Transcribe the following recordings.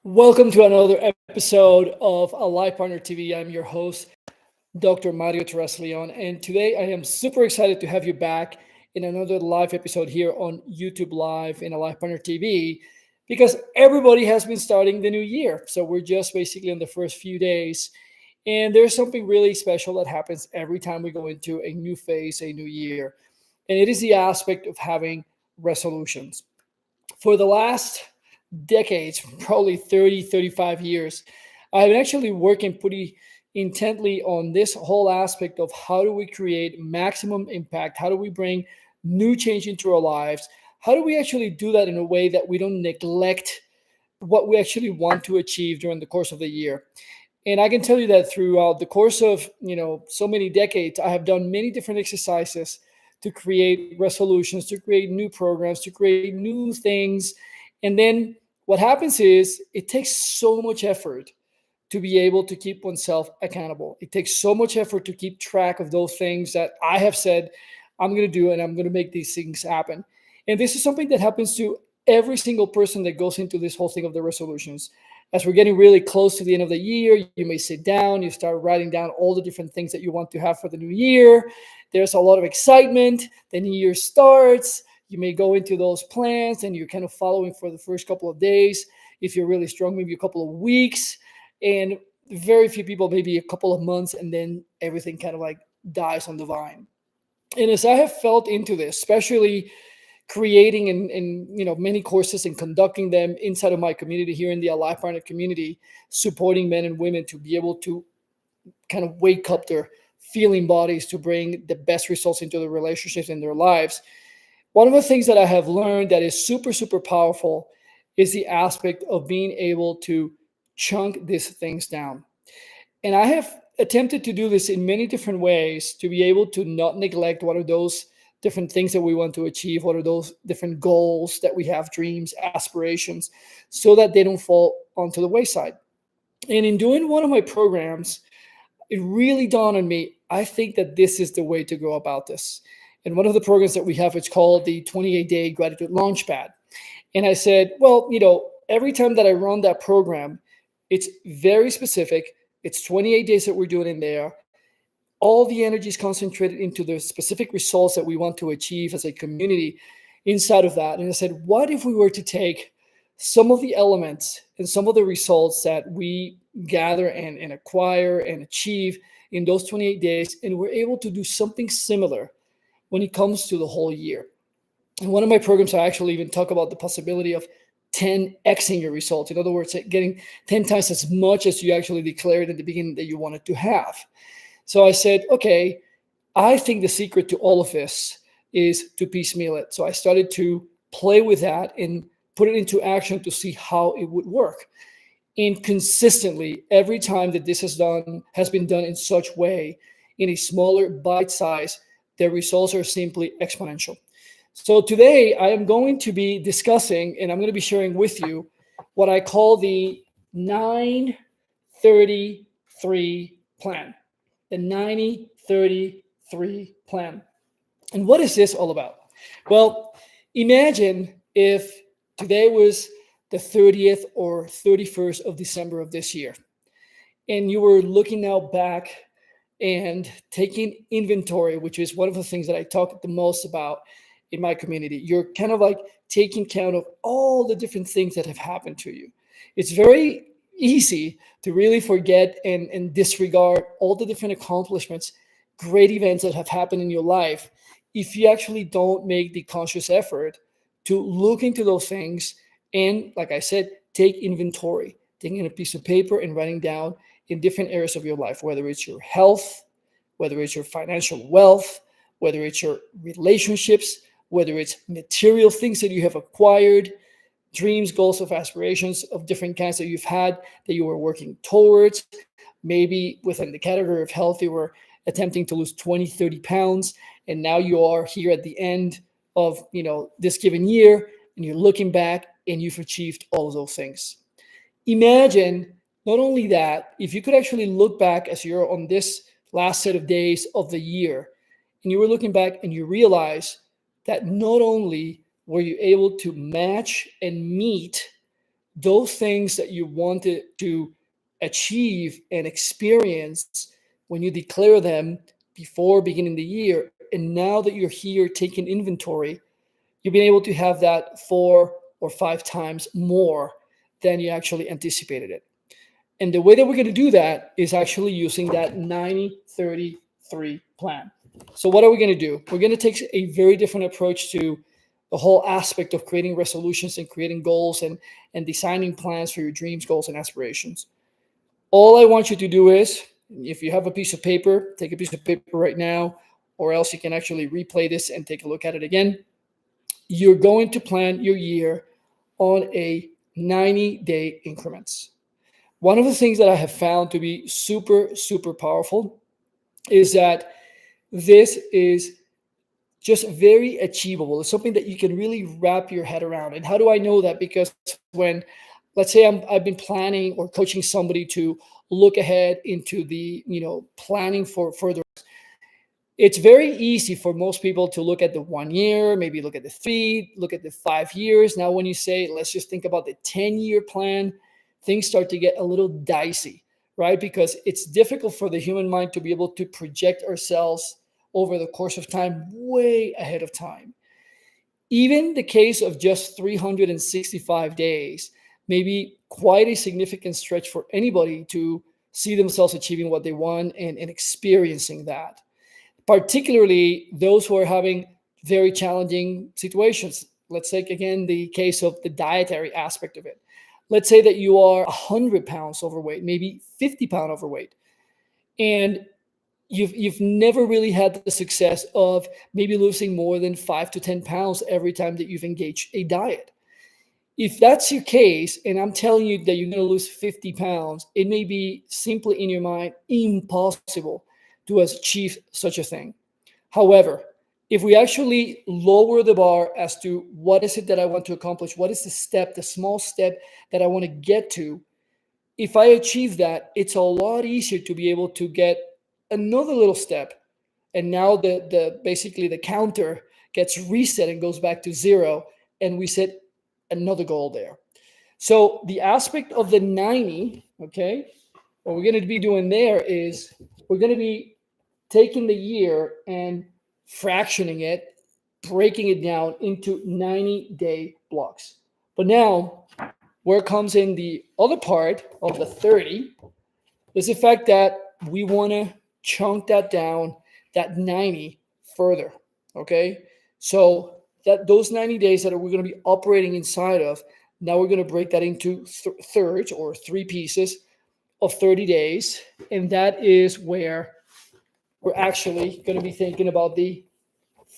Welcome to another episode of A Life Partner TV. I'm your host, Dr. Mario Terras Leon, and today I am super excited to have you back in another live episode here on YouTube Live in A Life Partner TV because everybody has been starting the new year. So we're just basically in the first few days, and there's something really special that happens every time we go into a new phase, a new year, and it is the aspect of having resolutions. For the last decades, probably 30, 35 years, I've been actually working pretty intently on this whole aspect of how do we create maximum impact? How do we bring new change into our lives? How do we actually do that in a way that we don't neglect what we actually want to achieve during the course of the year? And I can tell you that throughout the course of, so many decades, I have done many different exercises to create resolutions, to create new programs, to create new things. And then what happens is it takes so much effort to be able to keep oneself accountable. It takes so much effort to keep track of those things that I have said I'm going to do and I'm going to make these things happen. And this is something that happens to every single person that goes into this whole thing of the resolutions. As we're getting really close to the end of the year, you may sit down, you start writing down all the different things that you want to have for the new year. There's a lot of excitement. The new year starts. You may go into those plans and you're kind of following for the first couple of days. If you're really strong, maybe a couple of weeks. And very few people, maybe a couple of months, and then everything kind of like dies on the vine. And as I have felt into this, especially creating and many courses and conducting them inside of my community here in the Alive Partner community, supporting men and women to be able to kind of wake up their feeling bodies to bring the best results into the relationships in their lives. One of the things that I have learned that is super, super powerful is the aspect of being able to chunk these things down. And I have attempted to do this in many different ways to be able to not neglect what are those different things that we want to achieve, what are those different goals that we have, dreams, aspirations, so that they don't fall onto the wayside. And in doing one of my programs, it really dawned on me, I think that this is the way to go about this. And one of the programs that we have, it's called the 28-day gratitude launchpad. And I said, well, every time that I run that program, it's very specific. It's 28 days that we're doing in there. All the energy is concentrated into the specific results that we want to achieve as a community inside of that. And I said, what if we were to take some of the elements and some of the results that we gather and acquire and achieve in those 28 days, and we're able to do something similar when it comes to the whole year? In one of my programs, I actually even talk about the possibility of 10xing your results. In other words, getting 10 times as much as you actually declared at the beginning that you wanted to have. So I said, okay, I think the secret to all of this is to piecemeal it. So I started to play with that and put it into action to see how it would work. And consistently, every time that this has been done in such way, in a smaller bite size, the results are simply exponential. So today I am going to be discussing and I'm going to be sharing with you what I call the 933 plan. The 9033 plan. And what is this all about? Well, imagine if today was the 30th or 31st of December of this year, and you were looking now back and taking inventory, which is one of the things that I talk the most about in my community. You're kind of like taking count of all the different things that have happened to you. It's very easy to really forget and disregard all the different accomplishments, great events that have happened in your life if you actually don't make the conscious effort to look into those things and, like I said, take inventory, taking a piece of paper and writing down in different areas of your life, whether it's your health, whether it's your financial wealth, whether it's your relationships, whether it's material things that you have acquired, dreams, goals of aspirations of different kinds that you've had that you were working towards. Maybe within the category of health, you were attempting to lose 20, 30 pounds, and now you are here at the end of this given year, and you're looking back and you've achieved all of those things. Imagine not only that, if you could actually look back as you're on this last set of days of the year, and you were looking back and you realize that not only were you able to match and meet those things that you wanted to achieve and experience when you declare them before beginning the year. And now that you're here taking inventory, you've been able to have that 4 or 5 times more than you actually anticipated it. And the way that we're going to do that is actually using that 90-30-3 plan. So, what are we going to do? We're going to take a very different approach to the whole aspect of creating resolutions and creating goals and designing plans for your dreams, goals, and aspirations. All I want you to do is, if you have a piece of paper, take a piece of paper right now, or else you can actually replay this and take a look at it again. You're going to plan your year on a 90-day increments. One of the things that I have found to be super, super powerful is that this is just very achievable. It's something that you can really wrap your head around. And how do I know that? Because when, let's say, I've been planning or coaching somebody to look ahead into the, planning for further, it's very easy for most people to look at the 1 year, maybe look at the 3, look at the 5 years. Now, when you say, let's just think about the 10-year plan, things start to get a little dicey, right? Because it's difficult for the human mind to be able to project ourselves over the course of time way ahead of time. Even the case of just 365 days may be quite a significant stretch for anybody to see themselves achieving what they want and experiencing that, particularly those who are having very challenging situations. Let's take again the case of the dietary aspect of it. Let's say that you are 100 pounds overweight, maybe 50-pound overweight, and you've never really had the success of maybe losing more than 5 to 10 pounds every time that you've engaged a diet. If that's your case, and I'm telling you that you're going to lose 50 pounds, it may be simply in your mind impossible to achieve such a thing. However, if we actually lower the bar as to what is it that I want to accomplish, what is the step, the small step that I want to get to, if I achieve that, it's a lot easier to be able to get another little step. And now the basically the counter gets reset and goes back to zero, and we set another goal there. So the aspect of the 90, okay, what we're going to be doing there is we're going to be taking the year and fractioning it, breaking it down into 90-day blocks. But now, where comes in the other part of the 30 is the fact that we want to chunk that down, that 90 further. Okay. So that those 90 days that we're going to be operating inside of, now we're going to break that into thirds or 3 pieces of 30 days. And that is where we're actually going to be thinking about the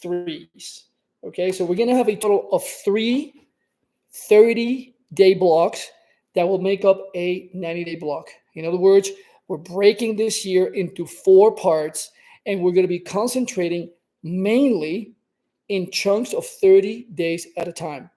threes. Okay. So we're going to have a total of 30-day blocks that will make up a 90-day block. In other words, we're breaking this year into 4 parts, and we're going to be concentrating mainly in chunks of 30 days at a time.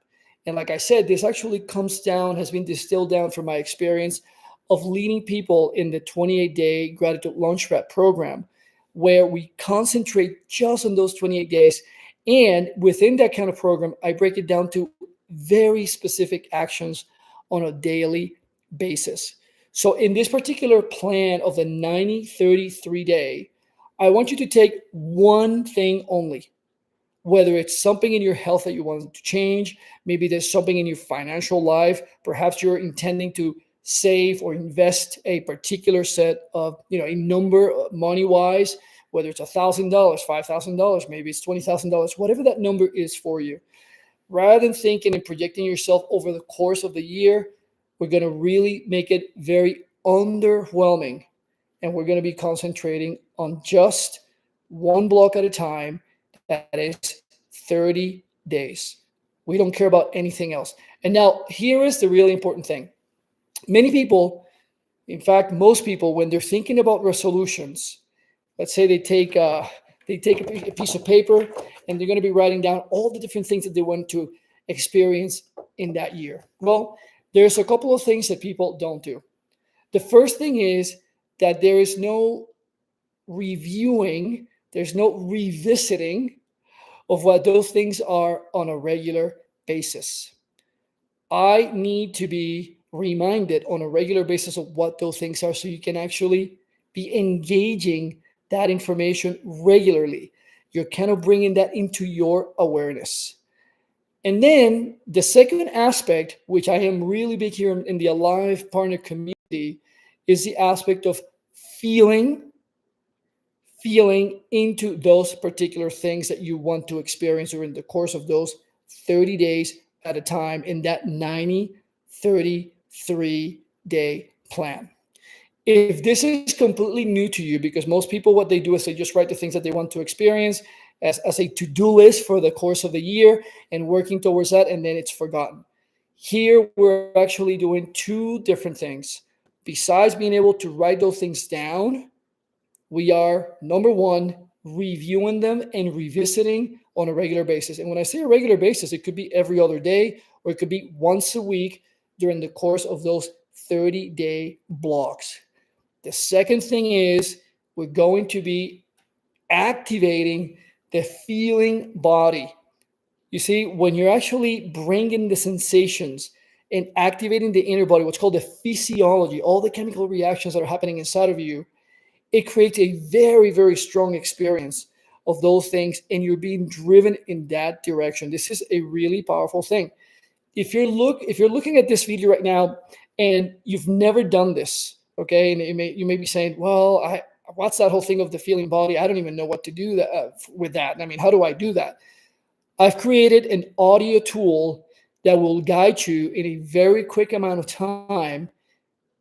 And like I said, this actually has been distilled down from my experience of leading people in the 28-day Gratitude Launchpad program, where we concentrate just on those 28 days. And within that kind of program, I break it down to very specific actions on a daily basis. So in this particular plan of the 90-30-3 day, I want you to take one thing only, whether it's something in your health that you want to change, maybe there's something in your financial life, perhaps you're intending to save or invest a particular set of, a number money wise, whether it's $1,000, $5,000, maybe it's $20,000, whatever that number is for you. Rather than thinking and projecting yourself over the course of the year, we're going to really make it very underwhelming. And we're going to be concentrating on just one block at a time. That is 30 days. We don't care about anything else. And now, here is the really important thing. Many people, in fact, most people, when they're thinking about resolutions, let's say they take a piece of paper and they're going to be writing down all the different things that they want to experience in that year. Well, there's a couple of things that people don't do. The first thing is that there is no reviewing, there's no revisiting of what those things are on a regular basis. I need to be reminded on a regular basis of what those things are so you can actually be engaging that information regularly. You're kind of bringing that into your awareness. And then the second aspect, which I am really big here in the Alive Partner community, is the aspect of feeling into those particular things that you want to experience during the course of those 30 days at a time in that 90-33-day plan. If this is completely new to you, because most people, what they do is they just write the things that they want to experience as a to-do list for the course of the year and working towards that, and then it's forgotten. Here, we're actually doing two different things. Besides being able to write those things down, we are number one, reviewing them and revisiting on a regular basis. And when I say a regular basis, it could be every other day or it could be once a week during the course of those 30-day blocks. The second thing is we're going to be activating the feeling body. You see, when you're actually bringing the sensations and activating the inner body, what's called the physiology, all the chemical reactions that are happening inside of you, it creates a very, very strong experience of those things, and you're being driven in that direction. This is a really powerful thing. If you're looking at this video right now and you've never done this, okay, and you may be saying, well, what's that whole thing of the feeling body? I don't even know what to do with that. I mean, how do I do that? I've created an audio tool that will guide you in a very quick amount of time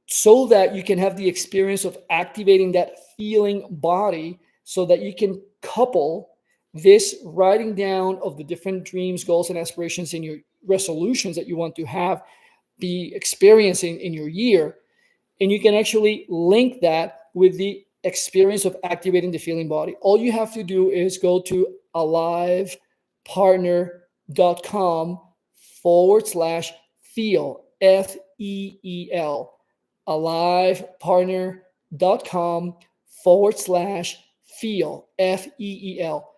so that you can have the experience of activating that feeling body so that you can couple this writing down of the different dreams, goals, and aspirations in your resolutions that you want to have be experiencing in your year. And you can actually link that with the experience of activating the feeling body. All you have to do is go to alivepartner.com/feel, FEEL, alivepartner.com/feel, FEEL.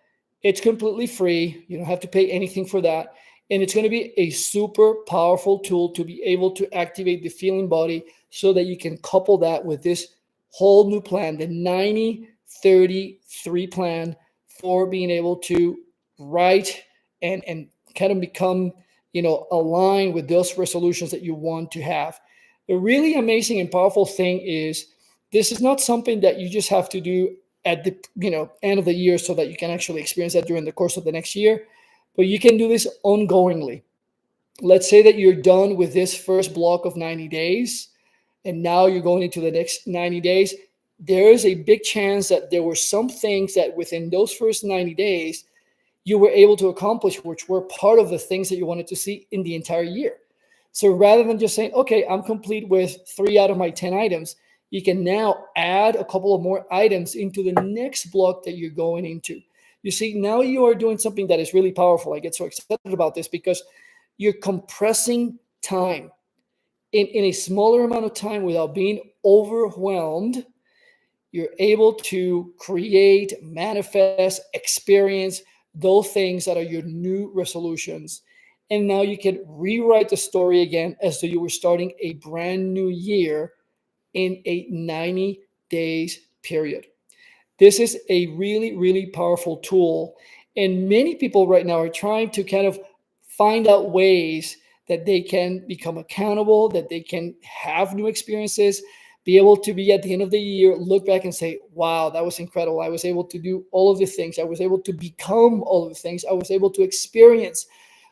It's completely free. You don't have to pay anything for that. And it's going to be a super powerful tool to be able to activate the feeling body so that you can couple that with this whole new plan, the 90-33 plan for being able to write and kind of become, aligned with those resolutions that you want to have. The really amazing and powerful thing is this is not something that you just have to do at the end of the year so that you can actually experience that during the course of the next year, but you can do this ongoingly. Let's say that you're done with this first block of 90 days and now you're going into the next 90 days. There is a big chance that there were some things that within those first 90 days you were able to accomplish, which were part of the things that you wanted to see in the entire year. So rather than just saying, okay, I'm complete with 3 out of my 10 items, you can now add a couple of more items into the next block that you're going into. You see, now you are doing something that is really powerful. I get so excited about this because you're compressing time in a smaller amount of time without being overwhelmed. You're able to create, manifest, experience those things that are your new resolutions. And now you can rewrite the story again as though you were starting a brand new year in a 90 days period. This is a really, really powerful tool. And many people right now are trying to kind of find out ways that they can become accountable, that they can have new experiences, be able to be at the end of the year, look back and say, wow, that was incredible. I was able to do all of the things. I was able to become all of the things. I was able to experience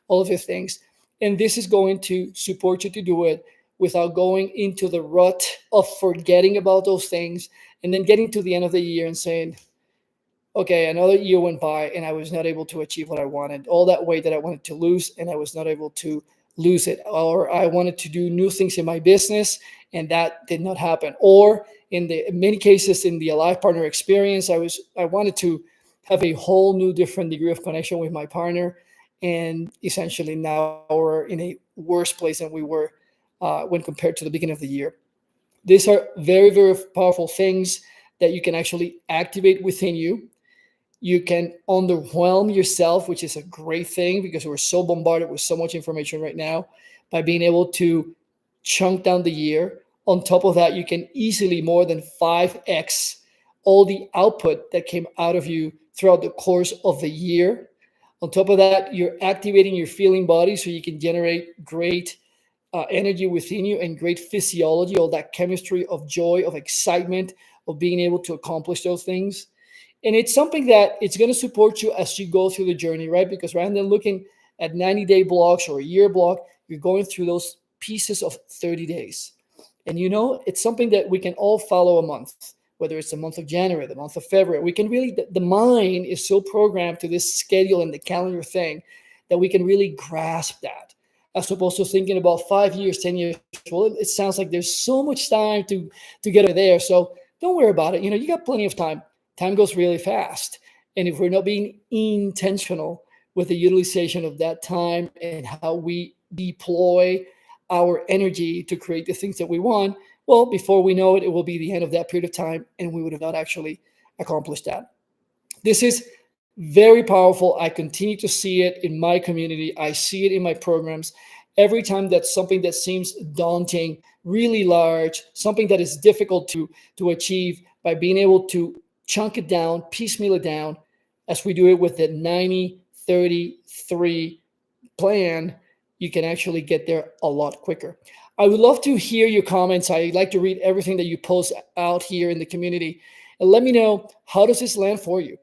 all of the things. And this is going to support you to do it without going into the rut of forgetting about those things and then getting to the end of the year and saying, okay, another year went by and I was not able to achieve what I wanted. All that weight that I wanted to lose and I was not able to lose it. Or I wanted to do new things in my business and that did not happen. Or in many cases in the Alive Partner experience, I wanted to have a whole new different degree of connection with my partner. And essentially now we're in a worse place than we were when compared to the beginning of the year. These are very, very powerful things that you can actually activate within you. You can underwhelm yourself, which is a great thing because we're so bombarded with so much information right now, by being able to chunk down the year. On top of that, you can easily more than 5x all the output that came out of you throughout the course of the year. On top of that, you're activating your feeling body so you can generate great energy within you and great physiology, all that chemistry of joy, of excitement, of being able to accomplish those things. And it's something that it's going to support you as you go through the journey, right? Because rather than looking at 90-day blocks or a year block, you're going through those pieces of 30 days. And it's something that we can all follow a month, whether it's the month of January, the month of February. We can really, the mind is so programmed to this schedule and the calendar thing that we can really grasp that, as opposed to thinking about 5 years, 10 years. Well, it sounds like there's so much time to get over there. So don't worry about it. You got plenty of time. Time goes really fast. And if we're not being intentional with the utilization of that time and how we deploy our energy to create the things that we want, well, before we know it, it will be the end of that period of time and we would have not actually accomplished that. This is very powerful. I continue to see it in my community. I see it in my programs. Every time that something that seems daunting, really large, something that is difficult to achieve, by being able to chunk it down, piecemeal it down, as we do it with the 90-30-3 plan, you can actually get there a lot quicker. I would love to hear your comments. I like to read everything that you post out here in the community. And let me know, how does this land for you?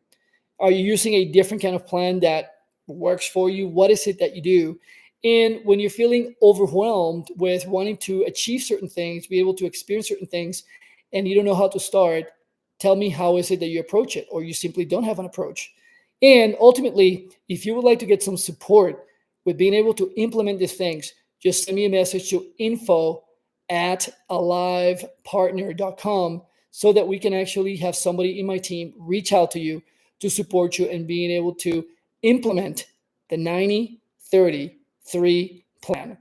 Are you using a different kind of plan that works for you? What is it that you do? And when you're feeling overwhelmed with wanting to achieve certain things, be able to experience certain things, and you don't know how to start, tell me how is it that you approach it, or you simply don't have an approach. And ultimately, if you would like to get some support with being able to implement these things, just send me a message to info@alivepartner.com so that we can actually have somebody in my team reach out to you to support you in being able to implement the 90-30-3 plan.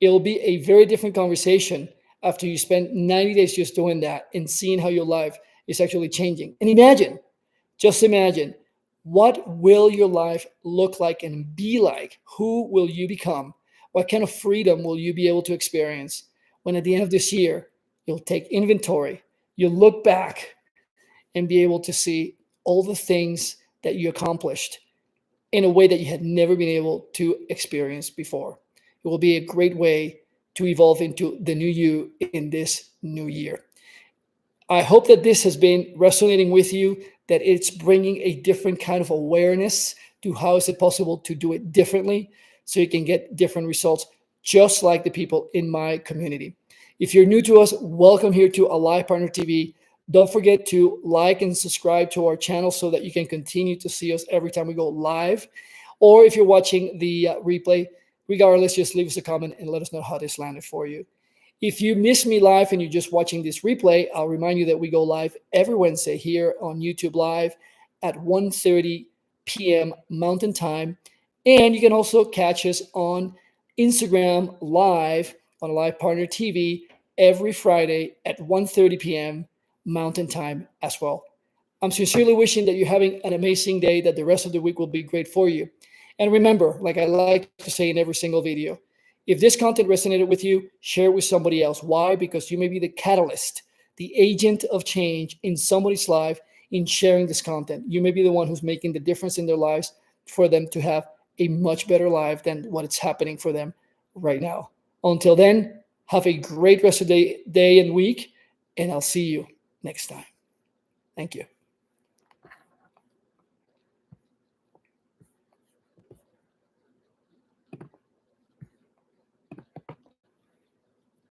It'll be a very different conversation after you spend 90 days just doing that and seeing how your life is actually changing. And just imagine, what will your life look like and be like? Who will you become? What kind of freedom will you be able to experience when at the end of this year, you'll take inventory, you'll look back and be able to see all the things that you accomplished in a way that you had never been able to experience before. It will be a great way to evolve into the new you in this new year. I hope that this has been resonating with you, that it's bringing a different kind of awareness to how is it possible to do it differently so you can get different results, just like the people in my community. If you're new to us, welcome here to Alive Partner TV. Don't forget to like and subscribe to our channel so that you can continue to see us every time we go live. Or if you're watching the replay, regardless, just leave us a comment and let us know how this landed for you. If you miss me live and you're just watching this replay, I'll remind you that we go live every Wednesday here on YouTube Live at 1:30 p.m. Mountain Time. And you can also catch us on Instagram Live on Alive Partner TV every Friday at 1:30 p.m. Mountain Time as well. I'm sincerely wishing that you're having an amazing day, that the rest of the week will be great for you. And remember, like I like to say in every single video, if this content resonated with you, share it with somebody else. Why? Because you may be the catalyst, the agent of change in somebody's life in sharing this content. You may be the one who's making the difference in their lives for them to have a much better life than what is happening for them right now. Until then, have a great rest of the day and week, and I'll see you next time. Thank you.